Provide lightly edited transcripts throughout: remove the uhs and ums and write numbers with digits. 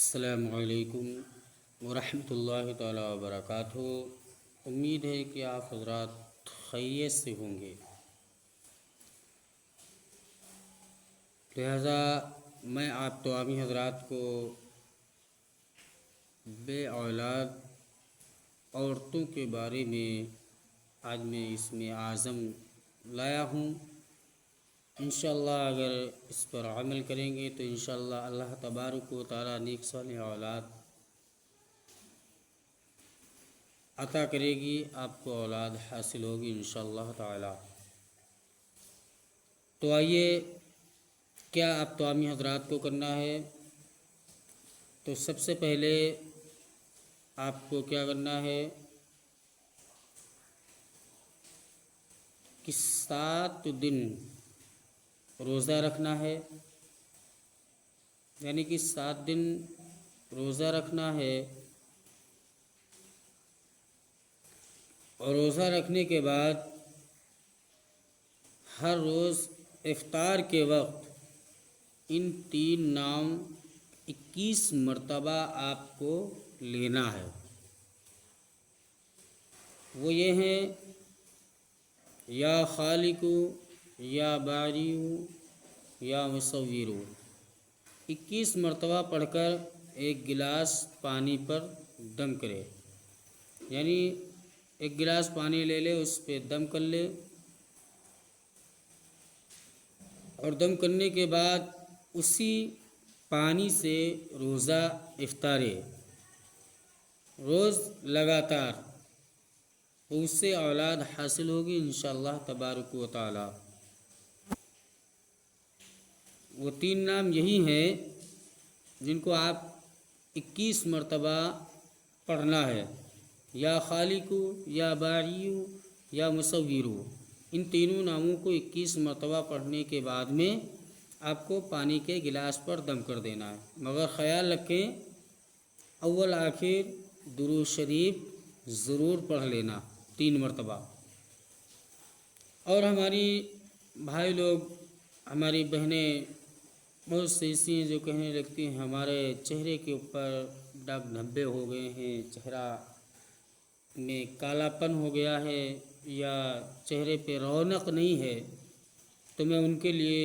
السلام علیکم ورحمۃ اللہ تعالیٰ وبرکاتہ۔ امید ہے کہ آپ حضرات خیریت سے ہوں گے، لہذا میں آپ تمامی حضرات کو بے اولاد عورتوں کے بارے میں آج میں اس میں اعظم لایا ہوں۔ انشاءاللہ اگر اس پر عمل کریں گے تو انشاءاللہ اللہ تبارک و تعالیٰ نیک صالح اولاد عطا کرے گی، آپ کو اولاد حاصل ہوگی انشاءاللہ تعالیٰ۔ تو آئیے، کیا آپ تمامی حضرات کو کرنا ہے؟ تو سب سے پہلے آپ کو کیا کرنا ہے کہ 7 دن روزہ رکھنا ہے، یعنی کہ 7 دن روزہ رکھنا ہے، اور روزہ رکھنے کے بعد ہر روز افطار کے وقت ان 3 نام 21 مرتبہ آپ کو لینا ہے۔ وہ یہ ہیں: یا خالق، یا باری، یا مصور۔ 21 مرتبہ پڑھ کر ایک گلاس پانی پر دم کرے، یعنی ایک گلاس پانی لے لے، اس پہ دم کر لے، اور دم کرنے کے بعد اسی پانی سے روزہ افطارے روز لگاتار، تو اس سے اولاد حاصل ہوگی انشاءاللہ تبارک و تعالی۔ وہ 3 نام یہی ہیں جن کو آپ 21 مرتبہ پڑھنا ہے: یا خالق، یا باری، یا مصور۔ ان تینوں ناموں کو 21 مرتبہ پڑھنے کے بعد میں آپ کو پانی کے گلاس پر دم کر دینا ہے، مگر خیال رکھیں اول آخر درود شریف ضرور پڑھ لینا 3 مرتبہ۔ اور ہماری بھائی لوگ، ہماری بہنیں بہت سی ایسی ہیں جو کہنے لگتی ہیں ہمارے چہرے کے اوپر داغ دھبے ہو گئے ہیں، چہرہ میں کالا پن ہو گیا ہے، یا چہرے پہ رونق نہیں ہے، تو میں ان کے لیے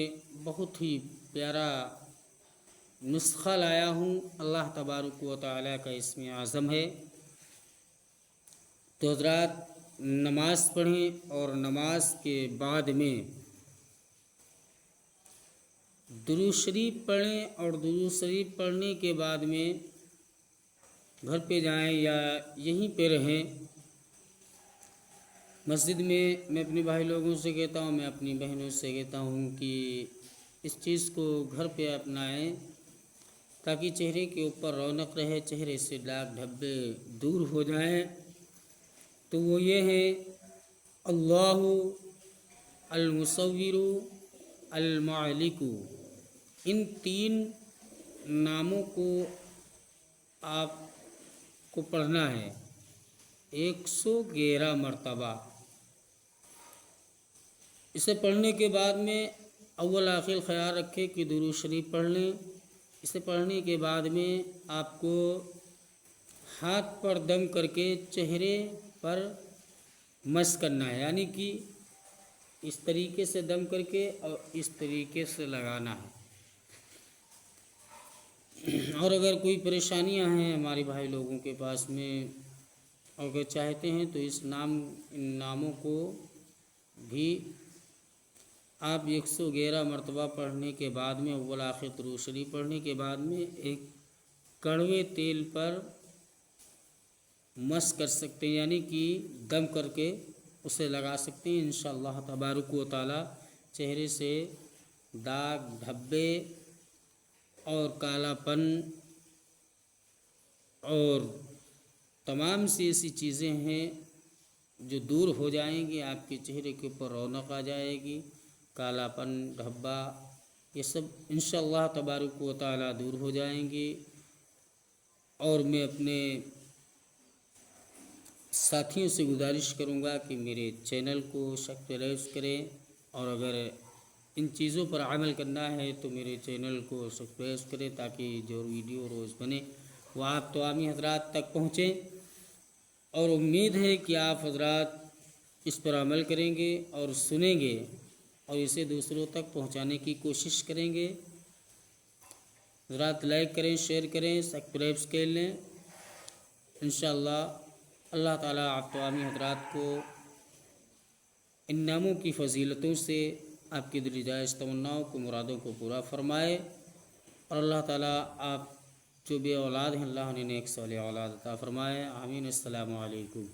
بہت ہی پیارا نسخہ لایا ہوں۔ اللہ تبارک و تعالیٰ کا اسم اعظم ہے۔ تو حضرات نماز پڑھیں، اور نماز کے بعد میں درود شریف پڑھیں، اور درود شریف پڑھنے کے بعد میں گھر پہ جائیں یا یہیں پہ رہیں مسجد میں اپنے بھائی لوگوں سے کہتا ہوں، میں اپنی بہنوں سے کہتا ہوں کہ اس چیز کو گھر پہ اپنائیں تاکہ چہرے کے اوپر رونق رہے، چہرے سے داغ دھبے دور ہو جائیں۔ تو وہ یہ ہے: اللہ المصور المعلق۔ ان 3 ناموں کو آپ کو پڑھنا ہے 111 مرتبہ۔ اسے پڑھنے کے بعد میں اول آخر خیال رکھے کہ درود شریف پڑھ لیں۔ اسے پڑھنے کے بعد میں آپ کو ہاتھ پر دم کر کے چہرے پر مس کرنا ہے، یعنی کہ اس طریقے سے دم کر کے اور اس طریقے سے لگانا ہے۔ اور اگر کوئی پریشانیاں ہیں ہمارے بھائی لوگوں کے پاس میں، اگر چاہتے ہیں تو ان ناموں کو بھی آپ 111 مرتبہ پڑھنے کے بعد میں اول آخر درود شریف پڑھنے کے بعد میں ایک کڑوے تیل پر مس کر سکتے ہیں، یعنی کہ دم کر کے اسے لگا سکتے ہیں انشاءاللہ تبارک و تعالی۔ چہرے سے داغ دھبے اور کالا پن اور تمام سی ایسی چیزیں ہیں جو دور ہو جائیں گی، آپ کے چہرے کے اوپر رونق آ جائے گی، کالا پن دھبا یہ سب انشاءاللہ تبارک و تعالی دور ہو جائیں گی۔ اور میں اپنے ساتھیوں سے گزارش کروں گا کہ میرے چینل کو سبسکرائب کریں، اور اگر ان چیزوں پر عمل کرنا ہے تو میرے چینل کو سبسکرائب کریں تاکہ جو ویڈیو روز بنے وہ آپ تمامی حضرات تک پہنچیں، اور امید ہے کہ آپ حضرات اس پر عمل کریں گے اور سنیں گے اور اسے دوسروں تک پہنچانے کی کوشش کریں گے۔ حضرات لائک کریں، شیئر کریں، سبسکرائب کر لیں۔ انشاءاللہ اللہ تعالیٰ آپ تمامی حضرات کو ان ناموں کی فضیلتوں سے آپ کی دل جائز تمناؤں کو، مرادوں کو پورا فرمائے، اور اللہ تعالیٰ آپ جو بے اولاد ہیں اللہ انہیں نیک صالح اولاد عطا فرمائے۔ آمین۔ السلام علیکم۔